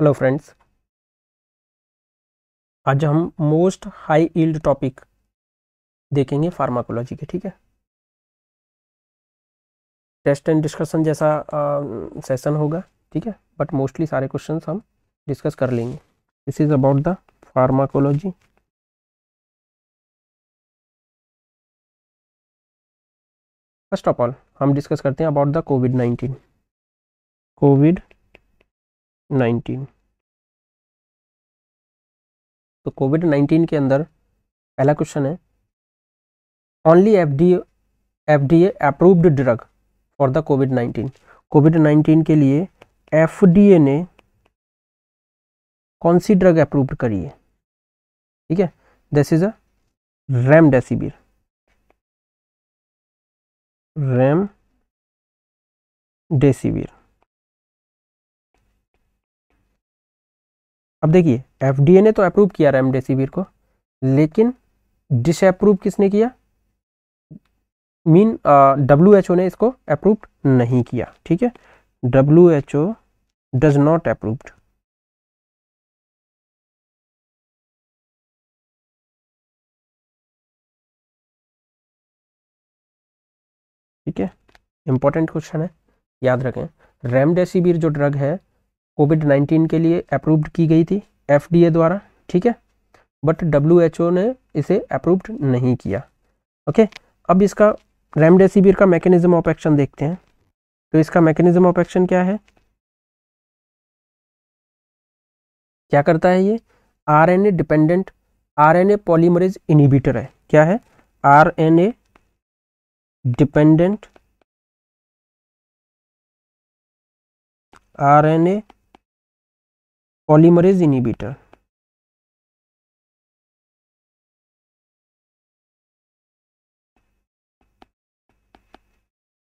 Hello friends, आज हम most high yield topic देखेंगे फार्माकोलॉजी के। ठीक है, टेस्ट एंड डिस्कशन जैसा सेशन होगा। ठीक है, बट मोस्टली सारे क्वेश्चंस हम डिस्कस कर लेंगे। This is about the pharmacology. First of all हम डिस्कस करते हैं अबाउट द कोविड-19। कोविड-19 तो कोविड-19 के अंदर पहला क्वेश्चन है, only FDA approved drug for the कोविड-19। कोविड-19 के लिए एफडीए ने कौन सी ड्रग अप्रूव्ड करी है? ठीक है, this is a remdesivir. Remdesivir. अब देखिए, एफडीए ने तो अप्रूव किया रेमडेसिविर को, लेकिन डिसअप्रूव किसने किया? डब्ल्यूएचओ ने इसको अप्रूव नहीं किया। ठीक है, डब्ल्यूएचओ डज नॉट अप्रूव्ड। ठीक है, इंपॉर्टेंट क्वेश्चन है, याद रखें। रेमडेसिविर जो ड्रग है कोविड-19 के लिए अप्रूव्ड की गई थी एफडीए द्वारा। ठीक है, बट डब्ल्यूएचओ ने इसे अप्रूव्ड नहीं किया। ओके, अब इसका रेमडेसिविर का मैकेनिज्म ऑफ एक्शन देखते हैं। तो इसका मैकेनिज्म ऑफ एक्शन क्या है? क्या करता है ये? RNA dependent RNA polymerase inhibitor है। क्या है? RNA dependent RNA polymerase inhibitor.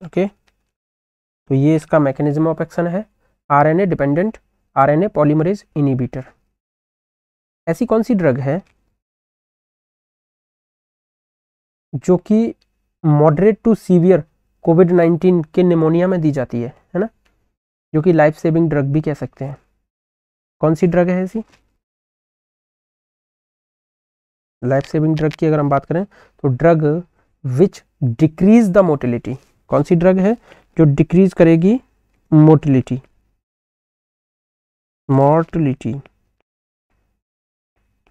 Okay, तो ये इसका मैकेनिज्म ऑफ एक्शन है, RNA dependent RNA polymerase inhibitor. ऐसी कौन सी ड्रग है जो कि मॉडरेट टू सीवियर कोविड-19 के निमोनिया में दी जाती है ना, जो कि लाइफ सेविंग ड्रग भी कह सकते हैं? कौन सी ड्रग है ऐसी? लाइफ सेविंग ड्रग की अगर हम बात करें तो drug which decrease the motility. कौन सी ड्रग है जो डिक्रीज करेगी मोटिलिटी?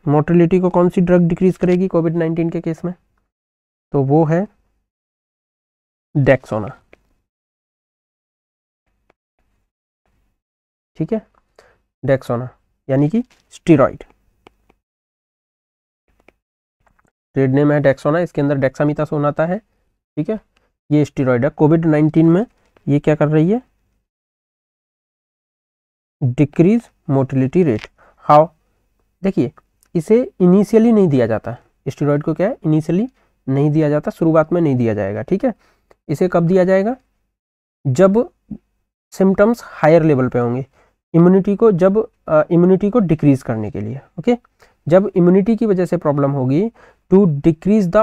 मोटिलिटी को कौन सी ड्रग डिक्रीज करेगी कोविड-19 के केस में? तो वो है डेक्सोना। ठीक है, डेक्सोना यानी कि स्टीरॉइड। ट्रेड नेम है डेक्सोना, इसके अंदर डेक्सामीथासोन आता है। ठीक है, ये स्टीरॉइड है। कोविड-19 में ये क्या कर रही है? Decrease motility rate. हाउ? देखिए, इसे इनिशियली नहीं दिया जाता स्टीरॉइड को। क्या है? इनिशियली नहीं दिया जाता, शुरुआत में नहीं दिया जाएगा। ठीक है, इसे कब दिया जाएगा? जब सिम्टम्स हायर लेवल पे होंगे, इम्यूनिटी को जब इम्यूनिटी को डिक्रीज करने के लिए। ओके, जब इम्यूनिटी की वजह से प्रॉब्लम होगी, to decrease the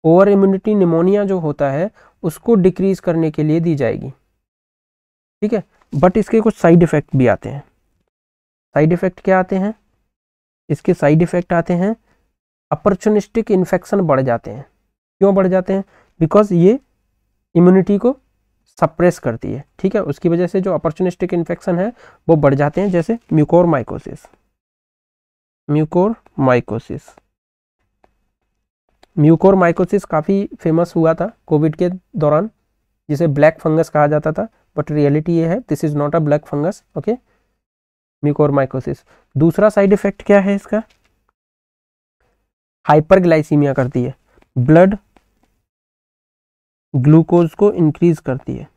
over immunity pneumonia जो होता है उसको डिक्रीज करने के लिए दी जाएगी। ठीक है, बट इसके कुछ साइड इफेक्ट भी आते हैं। साइड इफेक्ट क्या आते हैं? इसके साइड इफेक्ट आते हैं, अपॉर्चुनिस्टिक इन्फेक्शन बढ़ जाते हैं। क्यों बढ़ जाते हैं? बिकॉज ये इम्यूनिटी को सप्रेस करती है। ठीक है, उसकी वजह से जो अपॉर्चुनिस्टिक इन्फेक्शन है वो बढ़ जाते हैं, जैसे म्यूकोरमाइकोसिस। म्यूकोरमाइकोसिस काफ़ी फेमस हुआ था कोविड के दौरान, जिसे ब्लैक फंगस कहा जाता था, बट रियलिटी ये है this is not a black fungus. Okay, mucormycosis. दूसरा साइड इफेक्ट क्या है इसका? हाइपरग्लाइसीमिया करती है, ब्लड ग्लूकोज को इंक्रीज करती है,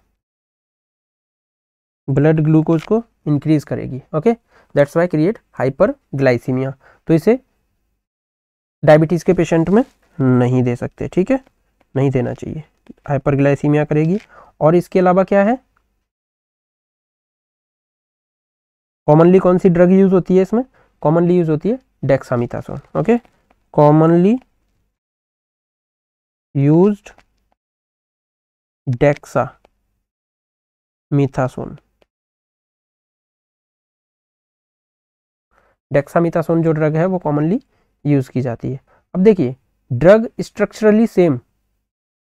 ब्लड ग्लूकोज को इंक्रीज करेगी। Okay, that's why create hyperglycaemia. तो इसे डायबिटीज के पेशेंट में नहीं दे सकते। ठीक है, नहीं देना चाहिए, हाइपरग्लाइसीमिया करेगी। और इसके अलावा क्या है? कॉमनली कौन सी ड्रग यूज होती है इसमें? कॉमनली यूज होती है dexamethasone. Okay, commonly used dexamethasone. Dexamethasone जो ड्रग है वो कॉमनली यूज की जाती है। अब देखिए, drug structurally same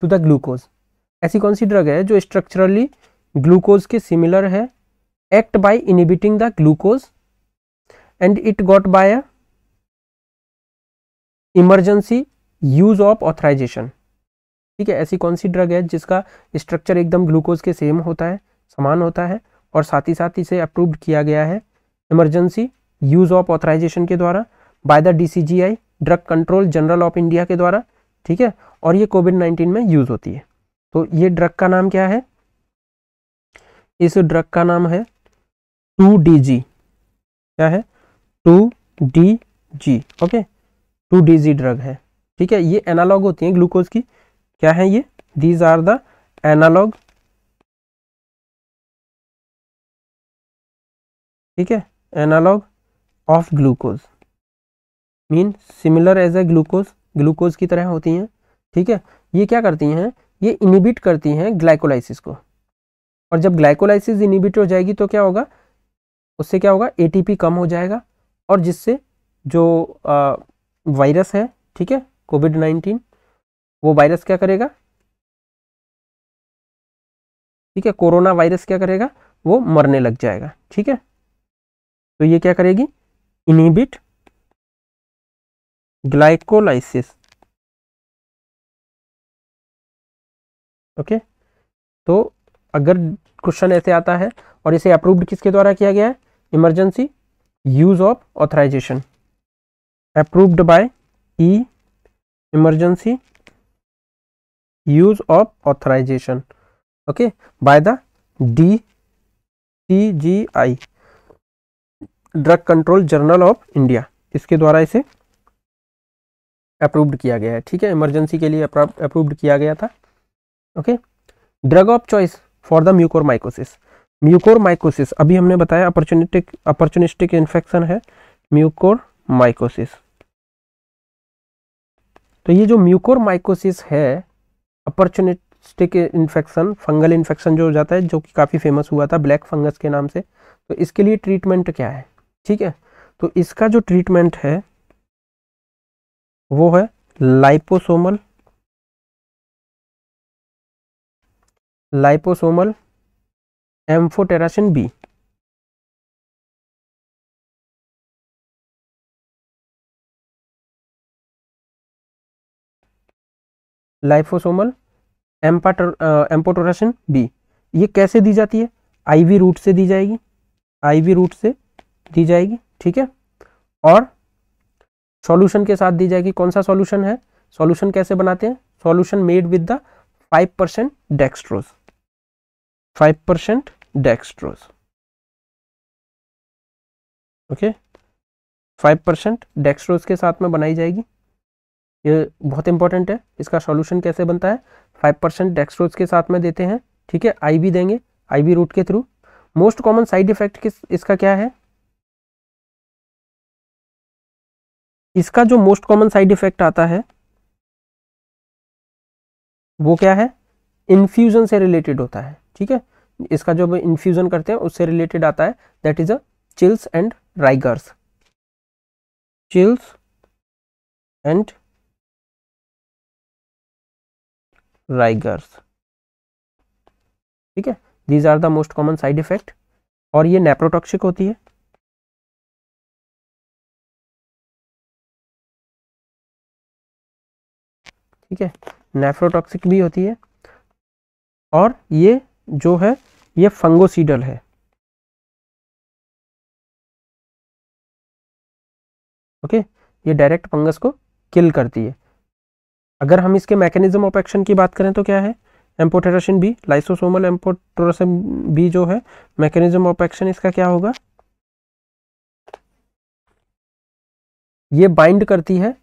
to the glucose, ऐसी कौन सी ड्रग है जो स्ट्रक्चरली ग्लूकोज के सिमिलर है, act by inhibiting the glucose and it got by a emergency use of authorization. ठीक है, ऐसी कौन सी ड्रग है जिसका स्ट्रक्चर एकदम ग्लूकोज के सेम होता है, समान होता है, और साथ ही साथ इसे अप्रूव्ड किया गया है इमरजेंसी यूज ऑफ ऑथराइजेशन के द्वारा bye the DCGI, drug control general of India के द्वारा। ठीक है, और ये कोविड-19 में यूज होती है। तो ये ड्रग का नाम क्या है? इस ड्रग का नाम है 2DG। क्या है? 2DG। ओके, 2DG ड्रग है। ठीक है, ये एनालॉग होती है ग्लूकोज की। क्या है ये? These are the analogue. ठीक है, analogue of glucose mean similar as a glucose, glucose की तरह होती हैं। ठीक है, ये क्या करती हैं? ये इनिबिट करती हैं ग्लाइकोलाइसिस को, और जब ग्लाइकोलाइसिस इनिबिट हो जाएगी तो क्या होगा? उससे क्या होगा? ATP कम हो जाएगा, और जिससे जो वायरस है, ठीक है, कोविड-19, वो वायरस क्या करेगा? ठीक है, कोरोना वायरस क्या करेगा? वो मरने लग जाएगा। ठीक है, तो ये क्या करेगी? Inhibit glycolysis. ओके, तो अगर क्वेश्चन ऐसे आता है, और इसे अप्रूव्ड किसके द्वारा किया गया है? Emergency use of authorisation, approved by emergency use of authorisation, okay, by the DCGI, drug control general of India, इसके द्वारा इसे अप्रूव्ड किया गया है। ठीक है, इमरजेंसी के लिए अप्रूव्ड किया गया था। Okay, drug of choice for the mucormycosis. Mucormycosis अभी हमने बताया अपॉर्चुनिस्टिक इन्फेक्शन है म्यूकोरमाइकोसिस। तो ये जो म्यूकोरमाइकोसिस है, अपॉर्चुनिस्टिक इन्फेक्शन, फंगल इन्फेक्शन जो हो जाता है, जो कि काफ़ी फेमस हुआ था ब्लैक फंगस के नाम से, तो इसके लिए ट्रीटमेंट क्या है? ठीक है, तो इसका जो ट्रीटमेंट है वो है लाइपोसोमल एम्फोटेरासिन बी। लाइपोसोमल एम्फोटेरासिन बी, ये कैसे दी जाती है? IV रूट से दी जाएगी, IV रूट से दी जाएगी। ठीक है, और सॉल्यूशन के साथ दी जाएगी। कौन सा सॉल्यूशन है? सॉल्यूशन कैसे बनाते हैं? Solution made with the 5% dextrose, 5% dextrose. Okay, 5% dextrose के साथ में बनाई जाएगी। ये बहुत इंपॉर्टेंट है। इसका सॉल्यूशन कैसे बनता है? 5% डेक्सट्रोज के साथ में देते हैं। ठीक है, IV देंगे, IV रूट के through. Most common side effect इसका क्या है? इसका जो मोस्ट कॉमन साइड इफेक्ट आता है वो क्या है? इन्फ्यूजन से रिलेटेड होता है। ठीक है, इसका जो इन्फ्यूजन करते हैं उससे रिलेटेड आता है, that is a chills and rigors, chills and rigors. ठीक है, these are the most common side effect, और ये नेप्रोटॉक्सिक होती है। ठीक है, नेफ्रोटॉक्सिक भी होती है, और ये जो है ये फंगोसीडल है। ओके, ये डायरेक्ट फंगस को किल करती है। अगर हम इसके मैकेनिज्म ऑफ एक्शन की बात करें तो क्या है? एम्फोटेरासिन बी, लाइसोसोमल एम्फोटेरासिन बी जो है, मैकेनिज्म ऑफ एक्शन इसका क्या होगा? ये बाइंड करती है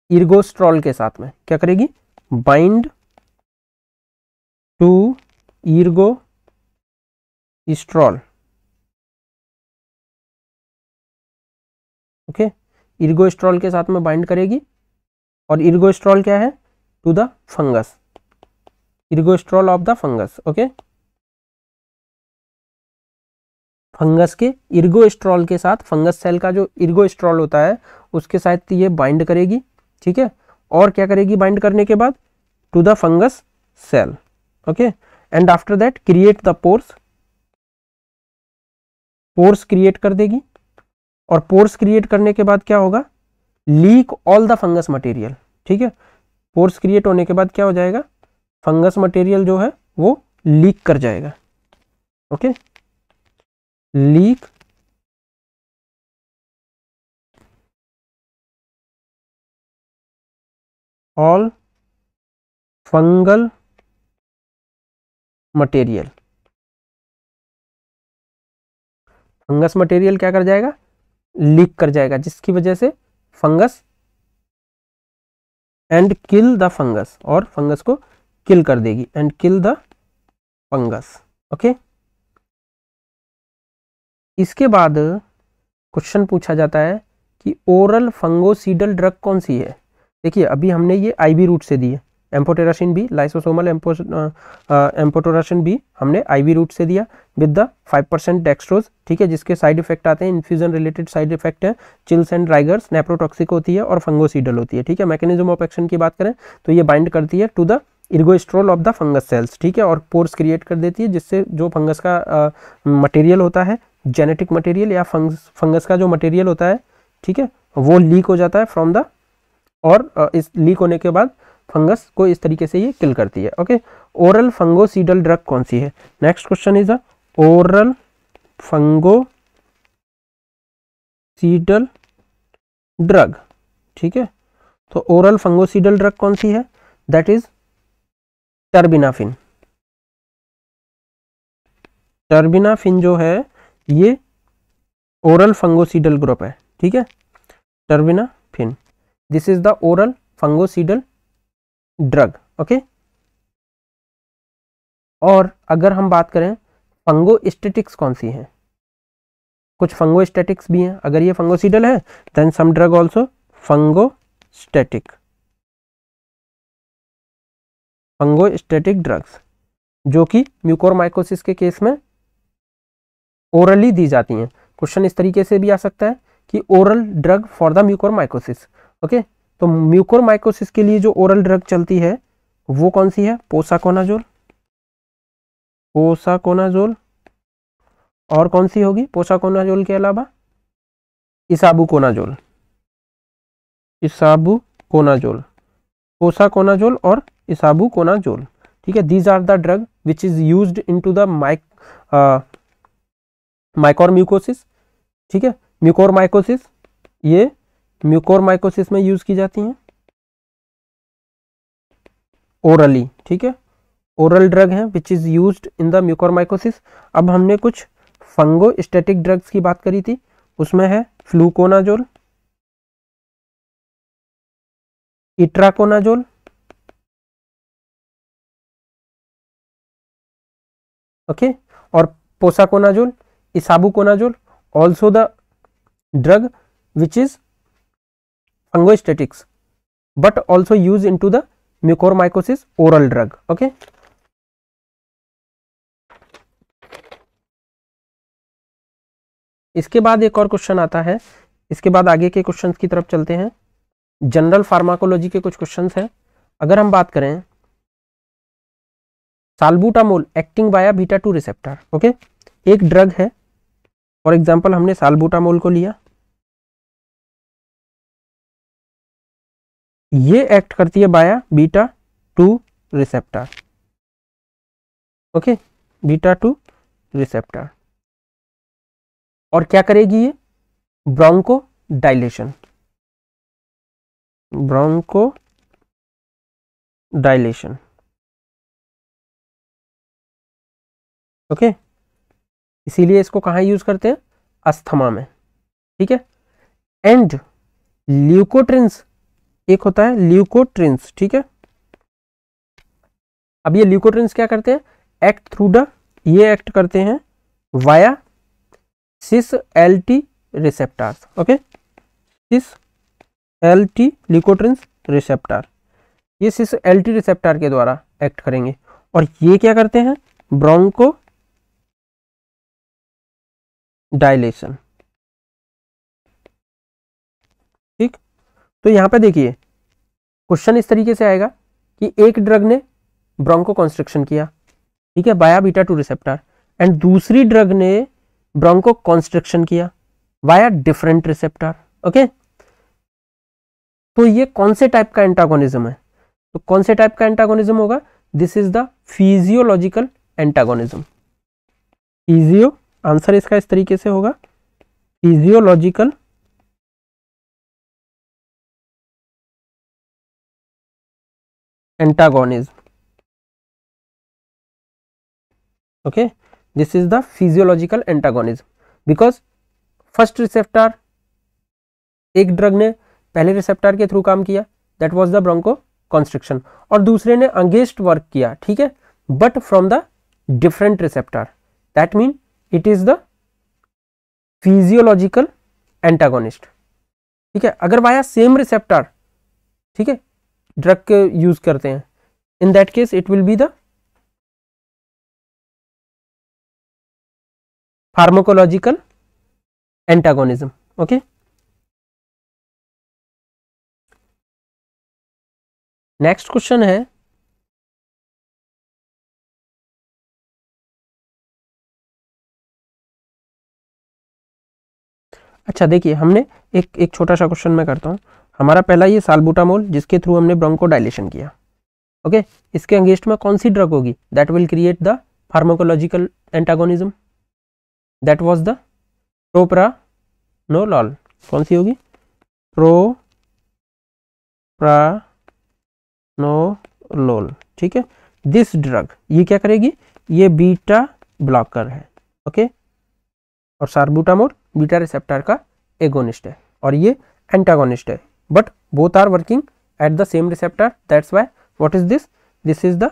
इर्गोस्ट्रॉल के साथ में। क्या करेगी? Bind to ergosterol. Okay, ergosterol के साथ में बाइंड करेगी, और इर्गोस्ट्रॉल क्या है? To the fungus, ergosterol of the fungus. Okay, fungus के इर्गोस्ट्रॉल के साथ, फंगस सेल का जो इर्गोस्ट्रॉल होता है उसके साथ ये बाइंड करेगी, ठीक है। और क्या करेगी बाइंड करने के बाद, to the fungus cell, okay. And after that create the pores, pores create कर देगी। और पोर्स क्रिएट करने के बाद क्या होगा, leak all the fungus material, ठीक है। पोर्स क्रिएट होने के बाद क्या हो जाएगा, फंगस मटेरियल जो है वो लीक कर जाएगा, okay. Leak all fungal material, fungus material क्या कर जाएगा, लीक कर जाएगा, जिसकी वजह से fungus and kill the fungus, और फंगस को किल कर देगी, and kill the fungus, okay. इसके बाद क्वेश्चन पूछा जाता है कि ओरल फंगोसीडल ड्रग कौन सी है। देखिए अभी हमने ये आईवी रूट से दी है, एम्फोटेरासिन बी, लाइसोसोमल एम्फोटेरासिन बी हमने आईवी रूट से दिया विद द 5% डेक्सट्रोज, ठीक है, जिसके साइड इफेक्ट आते हैं, इन्फ्यूजन रिलेटेड साइड इफेक्ट है, चिल्स एंड राइगर्स, नेप्रोटॉक्सिक होती है और फंगोसीडल होती है, ठीक है। मैकेनिज्म ऑफ एक्शन की बात करें तो ये बाइंड करती है to the ergosterol of the fungus cells, ठीक है, और पोर्स क्रिएट कर देती है, जिससे जो फंगस का मटेरियल होता है, जेनेटिक मटेरियल या फंगस का जो मटेरियल होता है, ठीक है, वो लीक हो जाता है फ्रॉम द, और इस लीक होने के बाद फंगस को इस तरीके से ये किल करती है, ओके। ओरल फंगोसीडल ड्रग कौन सी है, next question is oral fungicidal drug, ठीक है। तो ओरल फंगोसीडल ड्रग कौन सी है, दैट इज टर्बिनाफिन। टर्बिनाफिन जो है ये ओरल फंगोसीडल ग्रुप है, ठीक है, terbinafine, this is the oral fungicidal drug, okay. और अगर हम बात करें फंगोस्टेटिक्स कौन सी है, कुछ फंगोस्टेटिक्स भी हैं, अगर ये फंगोसीडल है then some drug also fungistatic, fungistatic drugs जो कि म्यूकोरमाइकोसिस के केस में ओरली दी जाती हैं। क्वेश्चन इस तरीके से भी आ सकता है कि oral drug for the mucormycosis, okay. तो म्यूकोरमाइकोसिस के लिए जो ओरल ड्रग चलती है वो कौन सी है, पोसाकोनाजोल, पोसाकोनाजोल, और कौन सी होगी पोसाकोनाजोल के अलावा, इसाबुकोनाजोल, इसाबुकोनाजोल, पोसाकोनाजोल और इसाबुकोनाजोल, ठीक है। These are the drug which is used into the mucormycosis, ठीक है। म्यूकोरमाइकोसिस, ये म्यूकोरमाइकोसिस में यूज की जाती हैं ओरली, ठीक है, ओरल ड्रग है विच is used in the mucormycosis. अब हमने कुछ फंगोस्टेटिक ड्रग्स की बात करी थी, उसमें है फ्लूकोनाजोल, इट्राकोनाजोल, ओके, और posaconazole, isavuconazole, also the drug which is fungistatics but also used into the mucormycosis oral drug, okay। इसके बाद एक और क्वेश्चन आता है, इसके बाद आगे के क्वेश्चंस की तरफ चलते हैं। जनरल फार्माकोलॉजी के कुछ क्वेश्चंस हैं। अगर हम बात करें salbutamol acting via beta 2 receptor, okay, एक ड्रग है, फॉर एग्जांपल हमने साल्बुटामोल को लिया, ये एक्ट करती है via beta 2 receptor, okay, beta 2 receptor, और क्या करेगी ये, bronchodilation, bronchodilation, okay. इसीलिए इसको कहाँ यूज करते हैं, अस्थमा में, ठीक है। एंड ल्यूकोट्रिन्स, एक होता है ल्यूकोट्रिन्स, ठीक है। अब ये ल्यूकोट्रिन्स क्या करते हैं, एक्ट थ्रू द, ये एक्ट करते हैं वाया सिस एलटी रिसेप्टर्स, ओके, सिस एलटी ल्यूकोट्रिन्स रिसेप्टर, ये सिस एलटी रिसेप्टर के द्वारा एक्ट करेंगे, और ये क्या करते हैं, ब्रोंको डायलेशन। ठीक, तो यहां पे देखिए क्वेश्चन इस तरीके से आएगा कि एक ड्रग ने ब्रोंको कॉन्स्ट्रिक्शन किया, ठीक है, बाया बीटा 2 रिसेप्टर, एंड दूसरी ड्रग ने ब्रोंको कॉन्स्ट्रिक्शन किया वाया डिफरेंट रिसेप्टर। ओके, तो ये कौन से टाइप का एंटागोनिज्म है? तो कौन से टाइप का एंटागोनिज्म होगा? This is the physiological antagonism. Physio, answer इसका इस तरीके से होगा, physiological antagonism. Okay, this is the physiological antagonism because first receptor, एक ड्रग ने पहले रिसेप्टर के थ्रू काम किया, that was the bronchoconstriction, और दूसरे ने अगेंस्ट वर्क किया, ठीक है, but from the different receptor, that mean it is the physiological antagonist. ठीक है, अगर वाया सेम रिसेप्टर, ठीक है, ड्रग के यूज करते हैं, इन that case it will be the pharmacological antagonism. Okay, next question है, अच्छा देखिए हमने एक छोटा सा क्वेश्चन मैं करता हूं। हमारा पहला ये साल्बुटामोल जिसके थ्रू हमने ब्रोंको डायलेशन किया, ओके, इसके अगेंस्ट में कौन सी ड्रग होगी? That will create the pharmacological antagonism, that was the propranolol. कौन सी होगी? प्रोप्रानोलोल। ठीक है, दिस ड्रग, ये क्या करेगी? ये बीटा ब्लॉकर है, ओके, और साल्बुटामोल बीटा रिसेप्टर का एगोनिस्ट है और ये एंटागोनिस्ट है, but both are working at the same receptor, that's why what is this? This is the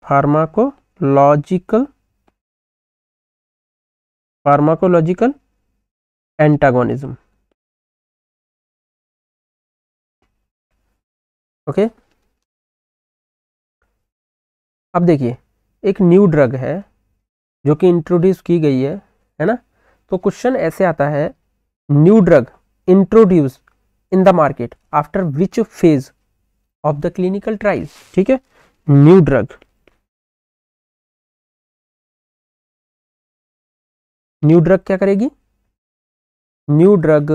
pharmacological antagonism. Okay, अब देखिए एक न्यू ड्रग है जो कि इंट्रोड्यूस की गई है ना, तो क्वेश्चन ऐसे आता है, new drug introduce in the market after which phase of the clinical trial. ठीक है, न्यू ड्रग क्या करेगी? New drug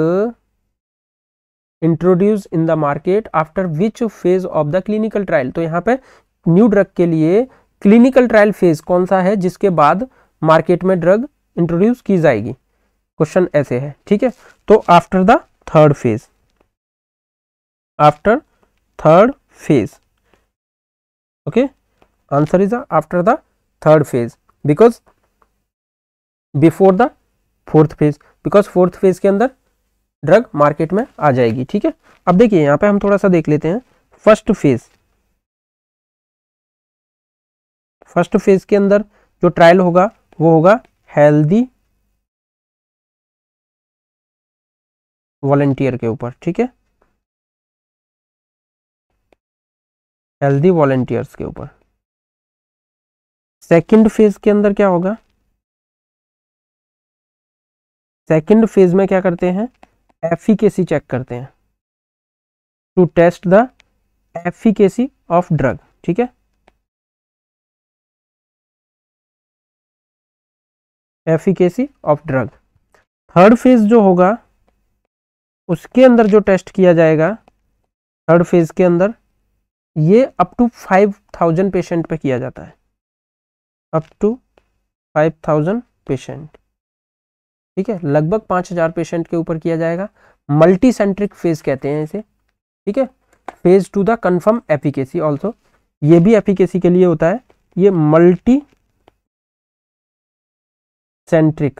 introduce in the market after which phase of the clinical trial. तो यहां पे न्यू ड्रग के लिए क्लिनिकल ट्रायल फेज कौन सा है जिसके बाद मार्केट में ड्रग इंट्रोड्यूस की जाएगी? क्वेश्चन ऐसे है, ठीक है, तो after the third phase, after third phase. Okay, answer is after the third phase because before the fourth phase, because fourth phase के अंदर ड्रग मार्केट में आ जाएगी। ठीक है, अब देखिए यहां पे हम थोड़ा सा देख लेते हैं फर्स्ट फेज। फर्स्ट फेज के अंदर जो ट्रायल होगा वो होगा हेल्दी वॉलंटियर के ऊपर। ठीक है, हेल्दी वॉलंटियर्स के ऊपर। सेकंड फेज के अंदर क्या होगा? सेकंड फेज में क्या करते हैं? एफिकेसी चेक करते हैं, to test the efficacy of drug. ठीक है, efficacy of drug. Third phase जो होगा उसके अंदर जो टेस्ट किया जाएगा थर्ड फेज के अंदर, ये अप टू 5000 पेशेंट पे किया जाता है, अप टू 5000 पेशेंट। ठीक है, लगभग 5000 पेशेंट के ऊपर किया जाएगा। मल्टी सेंट्रिक फेज कहते हैं इसे। ठीक है, phase two the confirm efficacy also, ये भी एफिकेसी के लिए होता है। ये मल्टी सेंट्रिक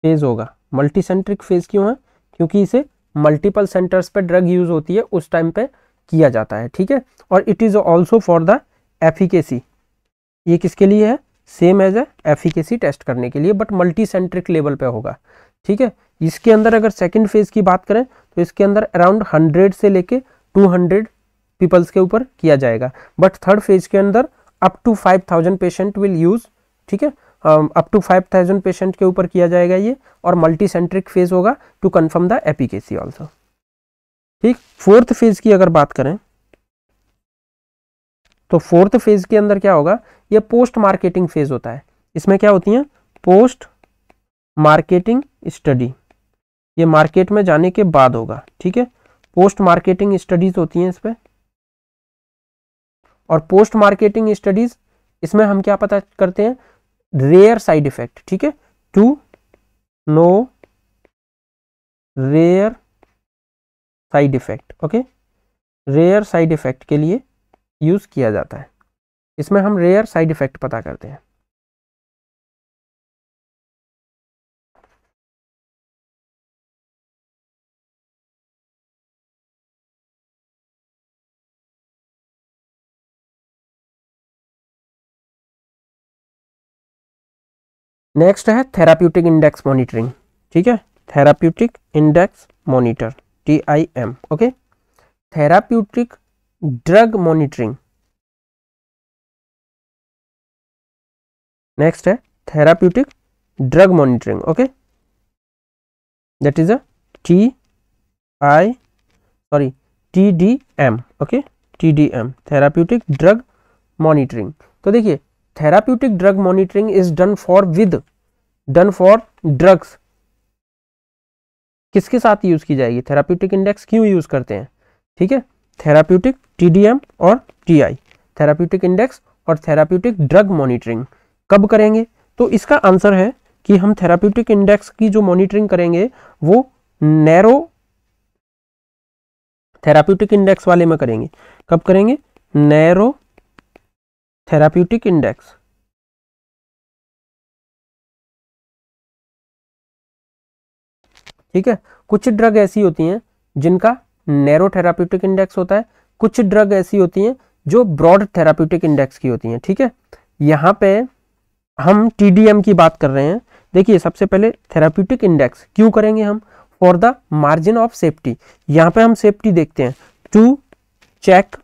फेज होगा। मल्टी सेंट्रिक फेज क्यों है? क्योंकि इसे मल्टीपल सेंटर्स पे ड्रग यूज होती है उस टाइम पे किया जाता है। ठीक है, और it is also for the efficacy. ये किसके लिए है? Same as a efficacy test करने के लिए, बट मल्टी सेंट्रिक लेवल पे होगा। ठीक है, इसके अंदर अगर सेकंड फेज की बात करें तो इसके अंदर अराउंड 100 से लेके 200 पीपल्स के ऊपर किया जाएगा, बट थर्ड फेज के अंदर up to 5000 patient will use, ठीक है, अप टू 5000 पेशेंट के ऊपर किया जाएगा ये, और मल्टी सेंट्रिक फेज होगा to confirm the efficacy also. ठीक, फोर्थ फेज की अगर बात करें तो फोर्थ फेज के अंदर क्या होगा, ये पोस्ट मार्केटिंग फेज होता है। इसमें क्या होती है, पोस्ट मार्केटिंग स्टडी, ये मार्केट में जाने के बाद होगा, ठीक है, पोस्ट मार्केटिंग स्टडीज होती हैं इस पे। और पोस्ट मार्केटिंग स्टडीज इसमें हम क्या पता करते हैं, रेयर साइड इफेक्ट, ठीक है, to know rare side effect, okay, rare side effect के लिए यूज किया जाता है। इसमें हम रेयर साइड इफेक्ट पता करते हैं। नेक्स्ट है थेराप्यूटिक इंडेक्स मॉनिटरिंग, ठीक है, therapeutic index monitor, TIM, okay, therapeutic drug monitoring. Next है therapeutic drug monitoring, okay, that is a TDM, okay, TDM, therapeutic drug monitoring. तो देखिए, therapeutic drug monitoring is done for drugs, किसके साथ use की जाएगी, therapeutic index क्यों use करते हैं, ठीक है, थेराप्यूटिक TDM और TI, थेराप्यूटिक इंडेक्स और थेराप्यूटिक ड्रग मॉनिटरिंग कब करेंगे। तो इसका आंसर है कि हम थेराप्यूटिक इंडेक्स की जो मॉनिटरिंग करेंगे वो नैरो थेराप्यूटिक इंडेक्स वाले में करेंगे। कब करेंगे, नैरो थेराप्यूटिक इंडेक्स, ठीक है। कुछ ड्रग ऐसी होती हैं जिनका नैरो थेराप्यूटिक इंडेक्स होता है, कुछ ड्रग ऐसी होती हैं जो ब्रॉड थेराप्यूटिक इंडेक्स की होती हैं, ठीक है। यहाँ पे हम TDM की बात कर रहे हैं। देखिए, सबसे पहले थेराप्यूटिक इंडेक्स क्यों करेंगे हम, for the margin of safety. यहाँ पे हम सेफ्टी देखते हैं, टू चेक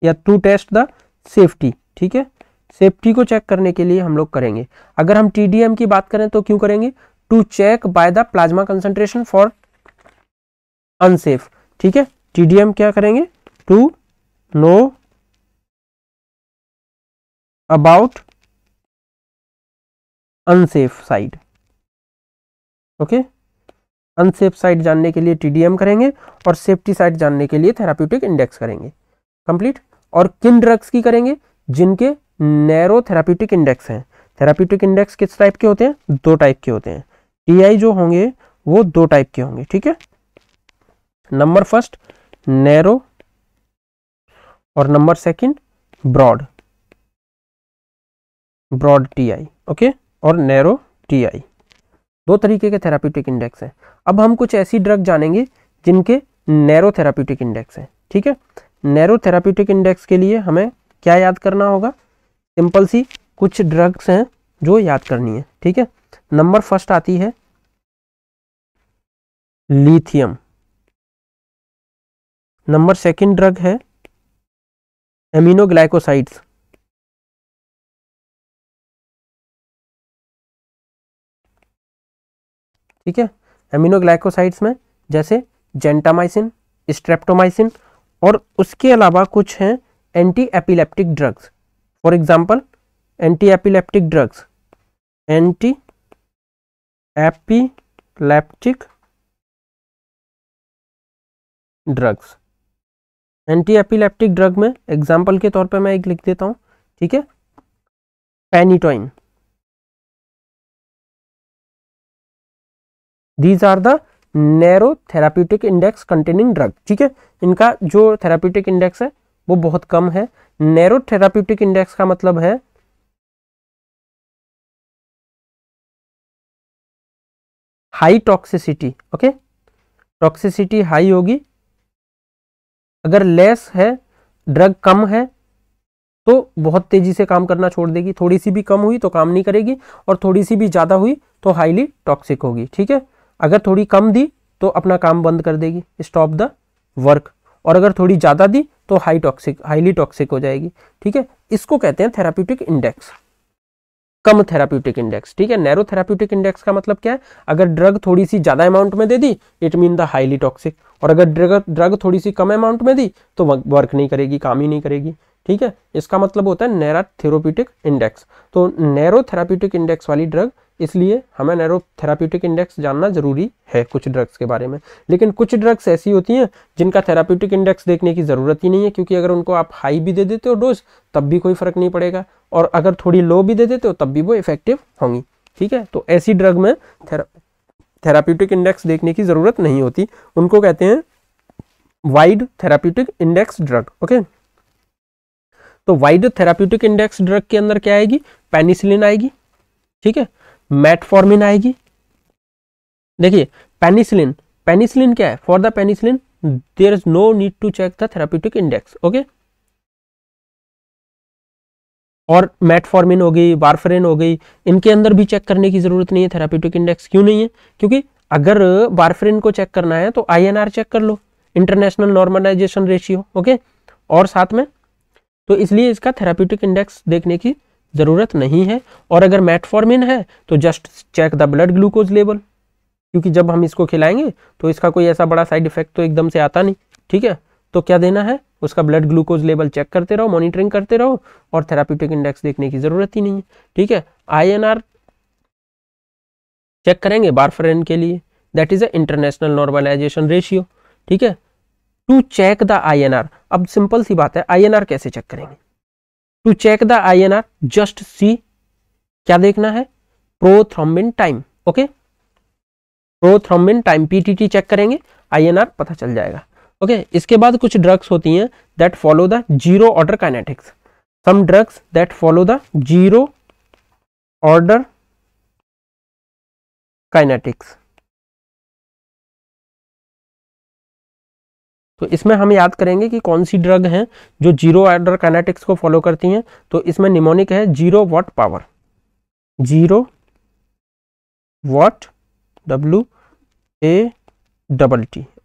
या टू टेस्ट द सेफ्टी, ठीक है, सेफ्टी को चेक करने के लिए हम लोग करेंगे। अगर हम TDM की बात करें तो क्यों करेंगे, to check by the plasma concentration for unsafe, ठीक है। TDM क्या करेंगे, to know about unsafe side, okay, unsafe side जानने के लिए TDM करेंगे और सेफ्टी साइड जानने के लिए थेराप्यूटिक इंडेक्स करेंगे, कंप्लीट। और किन ड्रग्स की करेंगे, जिनके नैरो थेराप्यूटिक इंडेक्स हैं। थेराप्यूटिक इंडेक्स किस टाइप के होते हैं, 2 टाइप के होते हैं। TI जो होंगे वो 2 टाइप के होंगे, ठीक है। नंबर फर्स्ट नैरो और number second broad TI, okay, और नैरो TI, 2 तरीके के थेराप्यूटिक इंडेक्स हैं। अब हम कुछ ऐसी ड्रग जानेंगे जिनके नैरो थेराप्यूटिक इंडेक्स हैं, ठीक है। नैरो थेराप्यूटिक इंडेक्स के लिए हमें क्या याद करना होगा, सिंपल सी कुछ ड्रग्स हैं जो याद करनी है, ठीक है। नंबर फर्स्ट आती है लिथियम, नंबर सेकंड ड्रग है एमिनोग्लाइकोसाइड्स, ठीक है। एमिनोग्लाइकोसाइड्स में जैसे जेंटामाइसिन, स्ट्रेप्टोमाइसिन, और उसके अलावा कुछ हैं anti epileptic drugs. For example anti epileptic drugs, anti epileptic drugs, anti epileptic drug में एग्जांपल के तौर पे मैं एक लिख देता हूं, ठीक है, phenytoin. These are the narrow therapeutic index containing drug, ठीक है। इनका जो थेराप्यूटिक इंडेक्स है वो बहुत कम है। नैरो थेराप्यूटिक इंडेक्स का मतलब है high toxicity, okay, toxicity high होगी। अगर लेस है, ड्रग कम है, तो बहुत तेजी से काम करना छोड़ देगी, थोड़ी सी भी कम हुई तो काम नहीं करेगी, और थोड़ी सी भी ज़्यादा हुई तो हाईली टॉक्सिक होगी, ठीक है। अगर थोड़ी कम दी तो अपना काम बंद कर देगी, स्टॉप द वर्क, और अगर थोड़ी ज़्यादा दी तो हाईली टॉक्सिक हो जाएगी। ठीक है, इसको कहते हैं थेराप्यूटिक इंडेक्स, कम थेराप्यूटिक इंडेक्स। ठीक है, नैरो थेराप्यूटिक इंडेक्स का मतलब क्या है, अगर ड्रग थोड़ी सी ज्यादा अमाउंट में दे दी it mean the highly toxic, और अगर ड्रग थोड़ी सी कम अमाउंट में दी तो वर्क नहीं करेगी, काम ही नहीं करेगी। ठीक है, इसका मतलब होता है नैरो थेराप्यूटिक इंडेक्स। तो नैरो थेराप्यूटिक इंडेक्स वाली ड्रग, इसलिए हमें नैरो थेराप्यूटिक इंडेक्स जानना जरूरी है कुछ ड्रग्स के बारे में। लेकिन कुछ ड्रग्स ऐसी होती हैं जिनका थेराप्यूटिक इंडेक्स देखने की जरूरत ही नहीं है, क्योंकि अगर उनको आप हाई भी दे देते हो डोज तब भी कोई फर्क नहीं पड़ेगा, और अगर थोड़ी लो भी दे देते हो तब भी वो इफेक्टिव होंगी। ठीक है, तो ऐसी ड्रग में थेराप्यूटिक इंडेक्स देखने की जरूरत नहीं होती, उनको कहते हैं wide therapeutic index drug. Okay, तो वाइड थेराप्यूटिक इंडेक्स ड्रग के अंदर क्या आएगी, पेनिसिलिन आएगी। ठीक है, मेटफॉर्मिन आएगी। देखिए पेनिसिलिन क्या है, for the penicillin there is no need to check the therapeutic index. Okay, और मेटफॉर्मिन हो गई, वारफरिन हो गई, इनके अंदर भी चेक करने की जरूरत नहीं है थेराप्यूटिक इंडेक्स। क्यों नहीं है, क्योंकि अगर वारफरिन को चेक करना है तो INR चेक कर लो, इंटरनेशनल नॉर्मलाइजेशन रेशियो। ओके, और साथ में तो इसलिए इसका थेराप्यूटिक इंडेक्स देखने की जरूरत नहीं है। और अगर मेटफॉर्मिन है तो just check the blood glucose level, क्योंकि जब हम इसको खिलाएंगे तो इसका कोई ऐसा बड़ा साइड इफेक्ट तो एकदम से आता नहीं। ठीक है, तो क्या देना है, उसका ब्लड ग्लूकोज लेवल चेक करते रहो, मॉनिटरिंग करते रहो, और थेराप्यूटिक इंडेक्स देखने की जरूरत ही नहीं है। ठीक है, INR चेक करेंगे वारफरिन के लिए, that is a international normalisation ratio. ठीक है, टू चेक द INR, अब सिंपल सी बात है, INR कैसे चेक करेंगे, to check the INR just see, क्या देखना है, prothrombin time. Okay, prothrombin time PTT check करेंगे, INR पता चल जाएगा। ओके, इसके बाद कुछ ड्रग्स होती हैं that follow the zero order kinetics, some drugs that follow the zero order kinetics. तो इसमें हम याद करेंगे कि कौन सी ड्रग हैं जो जीरो ऑर्डर काइनेटिक्स को फॉलो करती हैं। तो इसमें निमोनिक है zero what power, zero what WATT।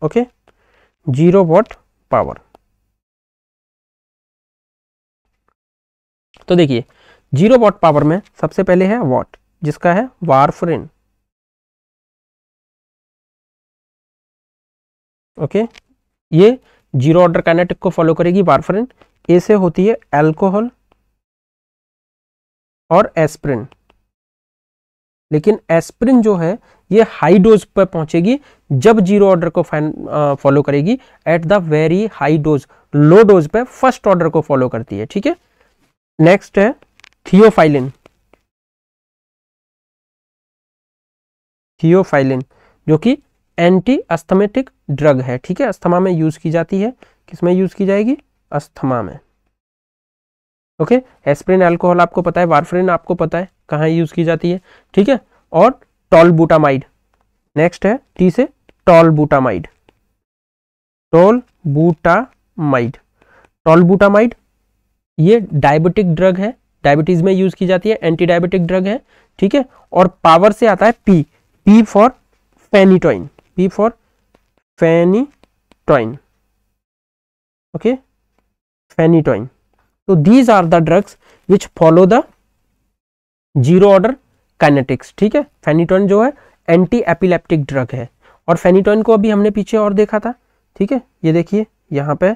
Okay, zero what power. तो देखिए जीरो वॉट पावर में सबसे पहले है वॉट, जिसका है वारफरिन। ओके, ये जीरो ऑर्डर काइनेटिक को फॉलो करेगी वारफरिन। ए से होती है अल्कोहल और एस्प्रिन, लेकिन एस्प्रिन जो है ये हाई डोज पर पहुंचेगी जब जीरो ऑर्डर को फॉलो करेगी at the very high dose, low dose पे फर्स्ट ऑर्डर को फॉलो करती है। ठीक है, नेक्स्ट है थियोफाइलिन, थियोफाइलिन जो कि एंटी अस्थमेटिक ड्रग है। ठीक है, अस्थमा में यूज की जाती है, किसमें यूज की जाएगी, अस्थमा में। ओके, एस्प्रिन अल्कोहल आपको पता है, वारफरिन आपको पता है कहाँ यूज की जाती है। ठीक है, और टॉलबुटामाइड, नेक्स्ट है टी से टॉलबुटामाइड, टॉलबुटामाइड। टॉलबुटामाइड ये डायबिटिक ड्रग है, डायबिटीज में यूज की जाती है, एंटी डायबिटिक ड्रग है। ठीक है, और पावर से आता है P for phenytoin, P for phenytoin. Okay, phenytoin. तो these are the drugs which follow the zero order kinetics. ठीक है, फेनिटोइन जो है एंटी एपिलेप्टिक ड्रग है, और फेनिटोइन को अभी हमने पीछे और देखा था। ठीक है, ये देखिए यहाँ पे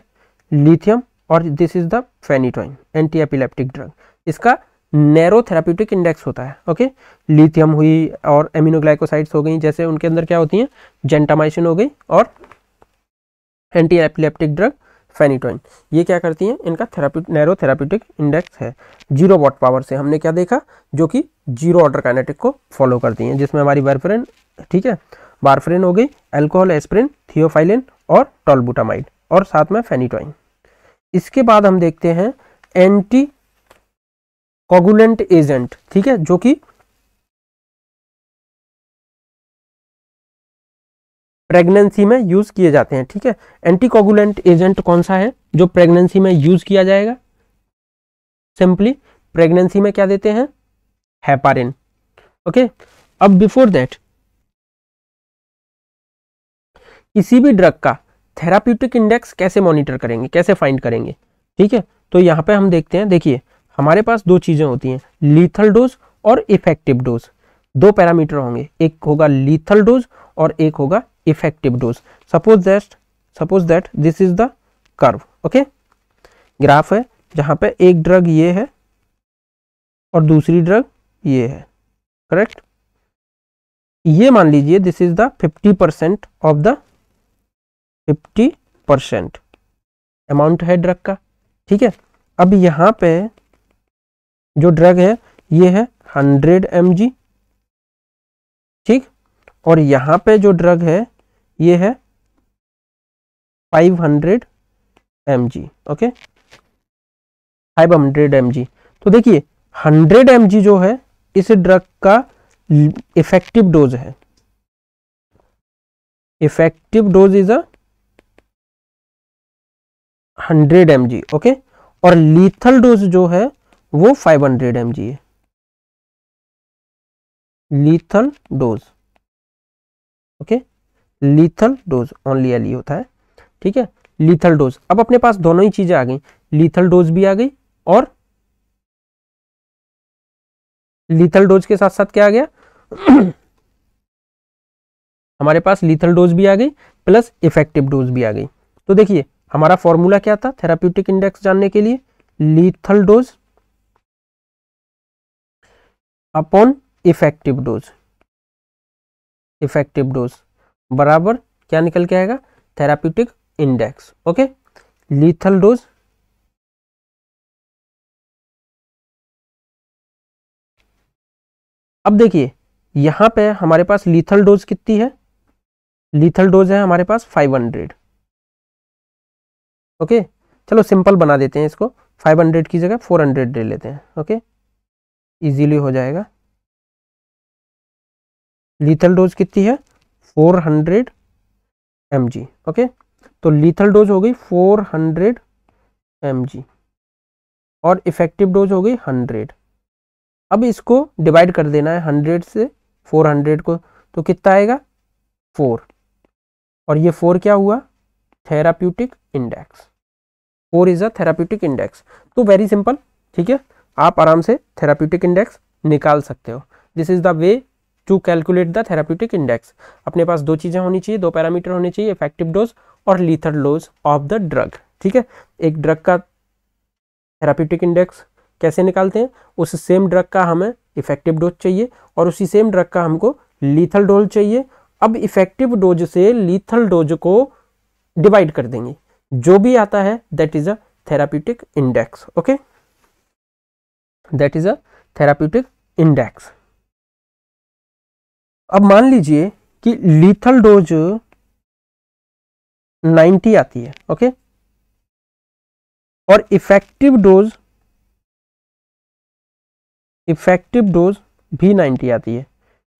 लिथियम और this is the phenytoin, anti epileptic drug. इसका नैरो थेराप्यूटिक इंडेक्स होता है। ओके, लिथियम हुई और एमिनोग्लाइकोसाइड्स हो गई, जैसे उनके अंदर क्या होती हैं, जेंटामाइसिन हो गई, और एंटी एपिलेप्टिक ड्रग फेनिटोइन, ये क्या करती हैं, इनका नैरो थेराप्यूटिक इंडेक्स है। जीरो वॉट पावर से हमने क्या देखा, जो कि जीरो ऑर्डर काइनेटिक को फॉलो करती हैं, जिसमें हमारी वारफरिन, ठीक है, वारफरिन हो गई, अल्कोहल, एस्प्रिन, थियोफाइलिन और टॉलबुटामाइड, और साथ में फेनिटोइन। इसके बाद हम देखते हैं एंटी कोगुलेंट एजेंट। ठीक है, जो कि प्रेगनेंसी में यूज किए जाते हैं। ठीक है, एंटीकोगुलेंट एजेंट कौन सा है जो प्रेगनेंसी में यूज किया जाएगा, सिंपली प्रेगनेंसी में क्या देते हैं, हेपारिन। ओके, अब बिफोर दैट किसी भी ड्रग का थेराप्यूटिक इंडेक्स कैसे मॉनिटर करेंगे, कैसे फाइंड करेंगे, ठीक है। तो यहाँ पे हम देखते हैं, देखिए हमारे पास दो चीजें होती हैं, लीथल डोज और इफेक्टिव डोज। दो पैरामीटर होंगे, एक होगा लीथल डोज और एक होगा effective dose. Suppose that this is the curve, okay, graph है जहां पे एक ड्रग ये है और दूसरी ड्रग ये है, करेक्ट। ये मान लीजिए this is the 50% of the 50% amount है ड्रग का, ठीक है। अब यहाँ पे जो ड्रग है ये है 100 mg, ठीक, और यहाँ पे जो ड्रग है ये है 500 mg, ओके, 500 mg। तो देखिए 100 mg जो है इस ड्रग का इफेक्टिव डोज है, effective dose is 100 mg, okay, और लीथल डोज जो है वो 500 mg है, lethal dose, okay, lethal dose only L होता है, ठीक है, लीथल डोज। अब अपने पास दोनों ही चीजें आ गई, लीथल डोज भी आ गई और लीथल डोज के साथ साथ क्या आ गया हमारे पास लीथल डोज भी आ गई प्लस इफेक्टिव डोज भी आ गई। तो देखिए हमारा फॉर्मूला क्या था थेराप्यूटिक इंडेक्स जानने के लिए, lethal dose upon effective dose, effective dose बराबर क्या निकल के आएगा, therapeutic index, okay. Lethal dose अब देखिए यहां पे हमारे पास लीथल डोज कितनी है, लीथल डोज है हमारे पास 500, ओके। चलो सिंपल बना देते हैं इसको, 500 की जगह 400 ले लेते हैं, ओके, इजीली हो जाएगा। लीथल डोज कितनी है 400 mg, ओके, तो लीथल डोज हो गई 400 mg और इफेक्टिव डोज हो गई 100। अब इसको डिवाइड कर देना है 100 से 400 को, तो कितना आएगा 4, और ये 4 क्या हुआ, therapeutic index, 4 is a therapeutic index. तो वेरी सिंपल, ठीक है, आप आराम से थेराप्यूटिक इंडेक्स निकाल सकते हो। This is the way to calculate the therapeutic index. अपने पास दो चीजें होनी चाहिए, दो पैरामीटर होने चाहिए, इफेक्टिव डोज और lethal dose of the drug, ठीक है। एक ड्रग का थेराप्यूटिक इंडेक्स कैसे निकालते हैं, उस सेम ड्रग का हमें इफेक्टिव डोज चाहिए और उसी सेम ड्रग का हमको लीथल डोज चाहिए। अब इफेक्टिव डोज से लीथल डोज को डिवाइड कर देंगे, जो भी आता है that is a therapeutic index, okay, that is a therapeutic index. अब मान लीजिए कि लीथल डोज 90 आती है, ओके, और इफेक्टिव डोज भी 90 आती है।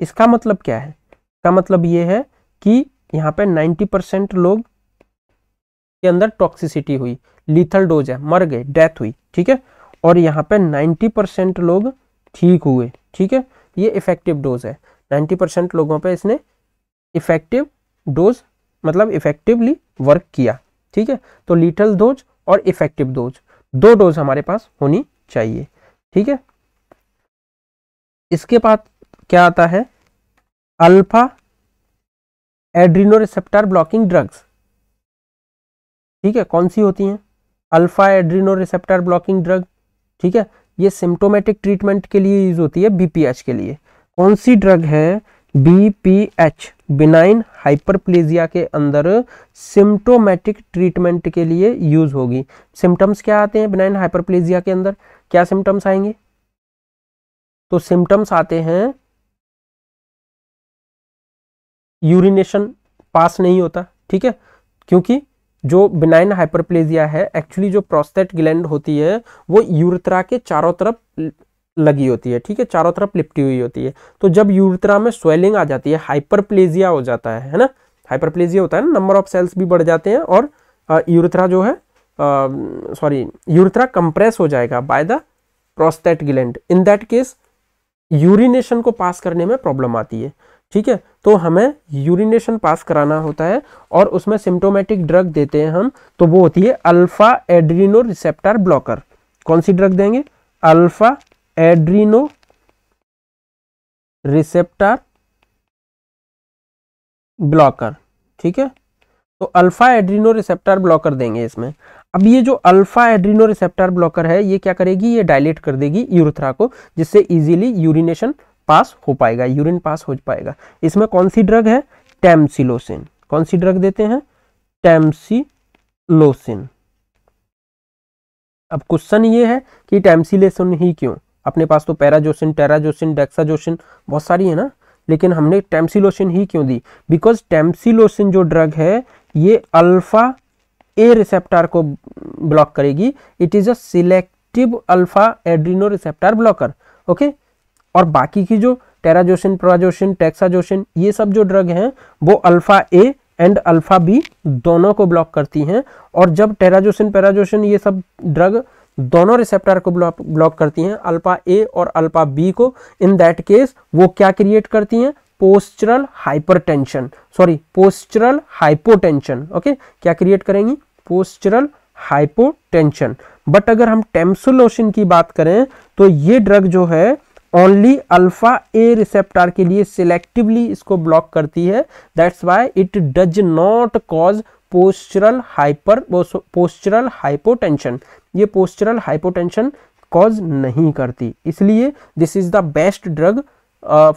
इसका मतलब क्या है, इसका मतलब ये है कि यहाँ पे 90% लोग के अंदर टॉक्सिसिटी हुई, लीथल डोज है, मर गए, डेथ हुई, ठीक है, और यहाँ पे 90% लोग ठीक हुए, ठीक है, ये इफेक्टिव डोज है। 90% लोगों पे इसने इफेक्टिव डोज मतलब इफेक्टिवली वर्क किया, ठीक है। तो लीथल डोज और इफेक्टिव डोज, दो डोज हमारे पास होनी चाहिए, ठीक है। इसके बाद क्या आता है, अल्फा एड्रीनोरिसेप्टर ब्लॉकिंग ड्रग्स, ठीक है, कौन सी होती हैं, अल्फा एड्रीनोरिसेप्टर ब्लॉकिंग ड्रग, ठीक है, ये सिम्टोमेटिक ट्रीटमेंट के लिए यूज होती है, बीपीएच के लिए। कौन सी ड्रग है, बीपीएच, बिनाइन हाइपरप्लेजिया के अंदर सिम्टोमेटिक ट्रीटमेंट के लिए यूज होगी। सिम्टम्स क्या आते हैं बिनाइन हाइपरप्लेजिया के अंदर, क्या सिम्टम्स आएंगे, तो सिम्टम्स आते हैं यूरिनेशन पास नहीं होता, ठीक है, क्योंकि जो बिनाइन हाइपरप्लेजिया है एक्चुअली जो प्रोस्टेट ग्लैंड होती है वो यूरेथ्रा के चारों तरफ लगी होती है, ठीक है, चारों तरफ लिपटी हुई होती है। तो जब यूरेथ्रा में स्वेलिंग आ जाती है, हाइपरप्लेजिया हो जाता है ना, हाइपरप्लेजिया होता है ना, नंबर ऑफ सेल्स भी बढ़ जाते हैं और यूरेथ्रा जो है यूरेथ्रा कंप्रेस हो जाएगा by the prostate gland. In that case urination को पास करने में प्रॉब्लम आती है। ठीक है, तो हमें यूरिनेशन पास कराना होता है और उसमें सिम्टोमेटिक ड्रग देते हैं हम, तो वो होती है अल्फा एड्रीनो रिसेप्टर ब्लॉकर। कौन सी ड्रग देंगे? Alpha Adreno receptor blocker. ठीक है, तो अल्फा एड्रीनो रिसेप्टर ब्लॉकर देंगे इसमें। अब ये जो अल्फा एड्रीनो रिसेप्टर ब्लॉकर है ये क्या करेगी? ये डायलेट कर देगी यूरेथ्रा को, जिससे इजीली यूरिनेशन पास हो पाएगा, यूरिन पास हो पाएगा। इसमें कौन सी ड्रग है? टैमसिलोसिन। कौन सी ड्रग देते हैं? टैमसिलोसिन। अब क्वेश्चन ये है कि टैमसिलोसिन ही क्यों? अपने पास तो पैराजोसिन, टेराजोसिन, डेक्साजोसिन बहुत सारी है ना, लेकिन हमने टैमसिलोसिन ही क्यों दी? बिकॉज टैमसिलोसिन जो ड्रग है ये अल्फा ए रिसेप्टर को ब्लॉक करेगी। It is a selective alpha Adreno receptor blocker. Okay, और बाकी की जो टेराजोसिन, प्रोराजोसिन, टेक्साजोसिन ये सब जो ड्रग हैं वो alpha A and alpha B दोनों को ब्लॉक करती हैं। और जब टेराजोसिन, पैराजोसिन ये सब ड्रग दोनों रिसेप्टर को ब्लॉक करती हैं, अल्फा ए और अल्फा बी को, इन दैट केस वो क्या क्रिएट करती हैं? Postural hypertension, sorry postural hypotension. Okay, क्या क्रिएट करेंगी? Postural hypotension. बट अगर हम टैमसिलोसिन की बात करें तो ये ड्रग जो है ओनली अल्फा ए रिसेप्टर के लिए सिलेक्टिवली इसको ब्लॉक करती है। That's why it does not cause postural hypotension. ये पोस्चरल हाइपोटेंशन कॉज नहीं करती, इसलिए this is the best drug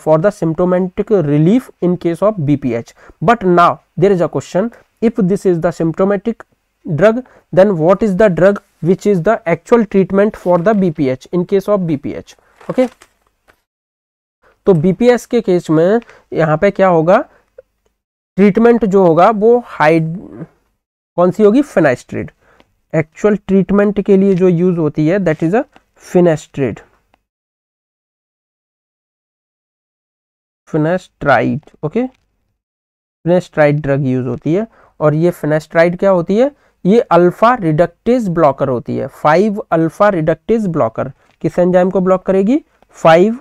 for the symptomatic relief in case of BPH. But now there is a question, if this is the symptomatic drug, then what is the drug which is the actual treatment for the BPH in case of BPH? Okay, तो BPH के case में यहाँ पे क्या होगा? Treatment जो होगा वो कौन सी होगी? फिनास्ट्रिड। एक्चुअल ट्रीटमेंट के लिए जो यूज होती है that is a finasteride, finasteride. Okay, finasteride drug use होती है। और ये फिनास्ट्राइड क्या होती है? ये अल्फा रिडक्टेज ब्लॉकर होती है। 5 अल्फा रिडक्टेज ब्लॉकर। किस एंजाइम को ब्लॉक करेगी? 5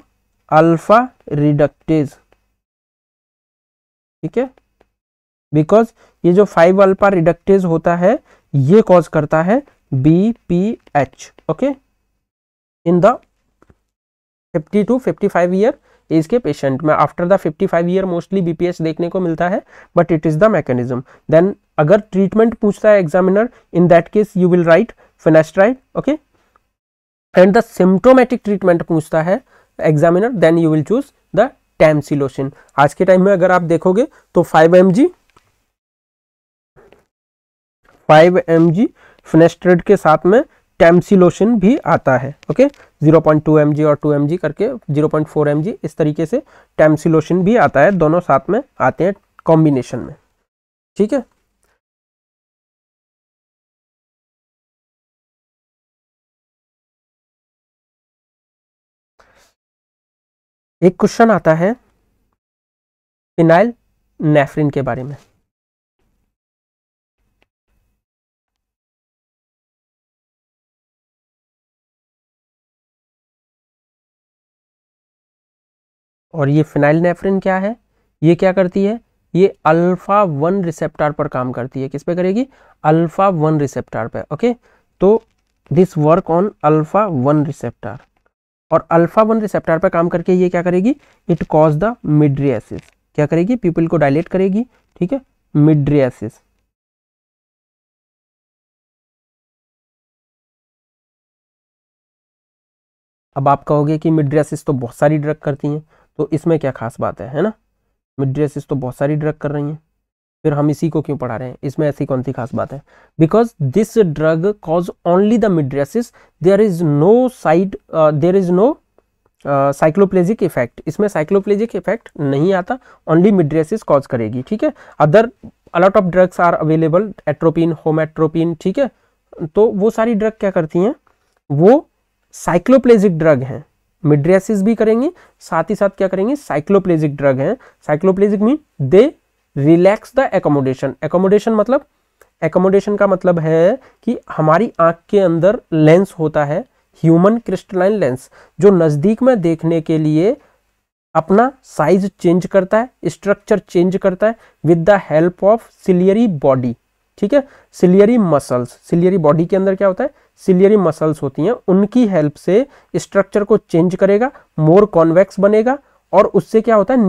अल्फा रिडक्टेज। ठीक है, बिकॉज ये जो 5 अल्फा रिडक्टेज होता है ये कॉज करता है BPH। Okay, in the 50 to 55 year age के पेशेंट में। After the 55 year mostly BPH देखने को मिलता है, but it is the mechanism. Then अगर ट्रीटमेंट पूछता है examiner, in that case you will write finasteride. Okay, and the symptomatic treatment पूछता है examiner, then you will choose the tamsulosin. आज के टाइम में अगर आप देखोगे तो 5 mg फिनास्ट्राइड के साथ में टैमसिलोसिन भी आता है। ओके, 0.2 mg और 2 mg करके 0.4 mg इस तरीके से टैमसिलोसिन भी आता है, दोनों साथ में आते हैं कॉम्बिनेशन में। ठीक है, एक क्वेश्चन आता है फिनाइल नेफ्रिन के बारे में। और ये फिनाइलनेफ्रिन क्या है? ये क्या करती है? ये अल्फा 1 रिसेप्टर पर काम करती है। किस पे करेगी? अल्फा 1 रिसेप्टर पे। ओके, तो this work on alpha 1 receptor. और अल्फा 1 रिसेप्टर पर काम करके ये क्या करेगी? It cause the mydriasis. क्या करेगी? पीपल को डायलेट करेगी। ठीक है, मिड्रियासिस। अब आप कहोगे कि मिड्रियासिस तो बहुत सारी ड्रग करती हैं, तो इसमें क्या खास बात है ना? मिड्रियासिस तो बहुत सारी ड्रग कर रही हैं, फिर हम इसी को क्यों पढ़ा रहे हैं? इसमें ऐसी कौन सी खास बात है? Because this drug cause only the mydriasis, there is no cycloplegic effect. इसमें साइक्लोप्लेजिक इफेक्ट नहीं आता, ओनली मिड्रियासिस कॉज करेगी। ठीक है, other a lot of drugs are available, atropine, homatropine. ठीक है, तो वो सारी ड्रग क्या करती हैं? वो साइक्लोप्लेजिक ड्रग हैं, मिड्रियासिस भी करेंगी, साथ ही साथ क्या करेंगी? साइक्लोप्लेजिक ड्रग हैं। Cycloplegic mean they relax the accommodation. Accommodation का मतलब है कि हमारी आंख के अंदर लेंस होता है, ह्यूमन क्रिस्टलाइन लेंस, जो नजदीक में देखने के लिए अपना साइज चेंज करता है, स्ट्रक्चर चेंज करता है with the help of ciliary body. ठीक है, सिलियरी मसल्स, सिलियरी बॉडी के अंदर क्या होता है, सिलियरी मसल्स होती हैं, उनकी हेल्प से स्ट्रक्चर को चेंज करेगा, मोर कॉन्वेक्स बनेगा और उससे क्या होता है,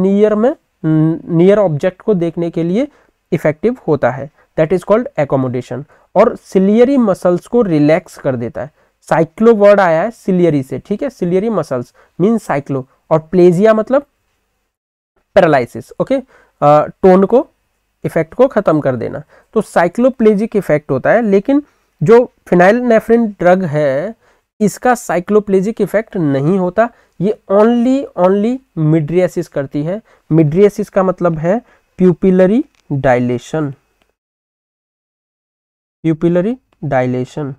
नियर ऑब्जेक्ट को देखने के लिए इफेक्टिव होता है। That is called accommodation. और सिलियरी मसल्स को रिलैक्स कर देता है। साइक्लो वर्ड आया है सिलियरी से, ठीक है, सिलियरी मसल्स मीन साइक्लो, और प्लेजिया मतलब पैरालिसिस। ओके, टोन को, इफेक्ट को खत्म कर देना, तो साइक्लोप्लेजिक इफेक्ट होता है। लेकिन जो फिनाइलनेफ्रिन ड्रग है इसका साइक्लोप्लेजिक इफेक्ट नहीं होता, ये ओनली मिड्रियासिस करती है। मिड्रियासिस का मतलब है pupillary dilation, pupillary dilation.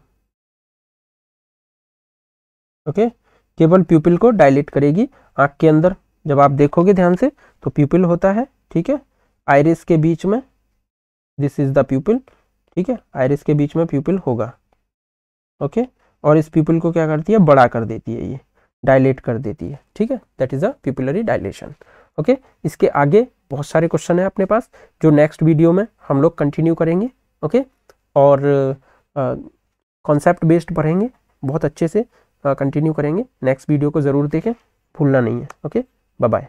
Okay, केवल प्यूपिल को डायलेट करेगी। आंख के अंदर जब आप देखोगे ध्यान से तो प्यूपिल होता है, ठीक है, आइरिस के बीच में, दिस इज द प्यूपिल, ठीक है, आइरिस के बीच में प्यूपिल होगा। ओके, और इस प्यूपिल को क्या करती है, बड़ा कर देती है, ये डायलेट कर देती है, ठीक है, that is a pupillary dilation. Okay, इसके आगे बहुत सारे क्वेश्चन है अपने पास जो नेक्स्ट वीडियो में हम लोग कंटिन्यू करेंगे। ओके, और कॉन्सेप्ट बेस्ड पढ़ेंगे, बहुत अच्छे से कंटिन्यू करेंगे। नेक्स्ट वीडियो को ज़रूर देखें, भूलना नहीं है। Okay, bye bye.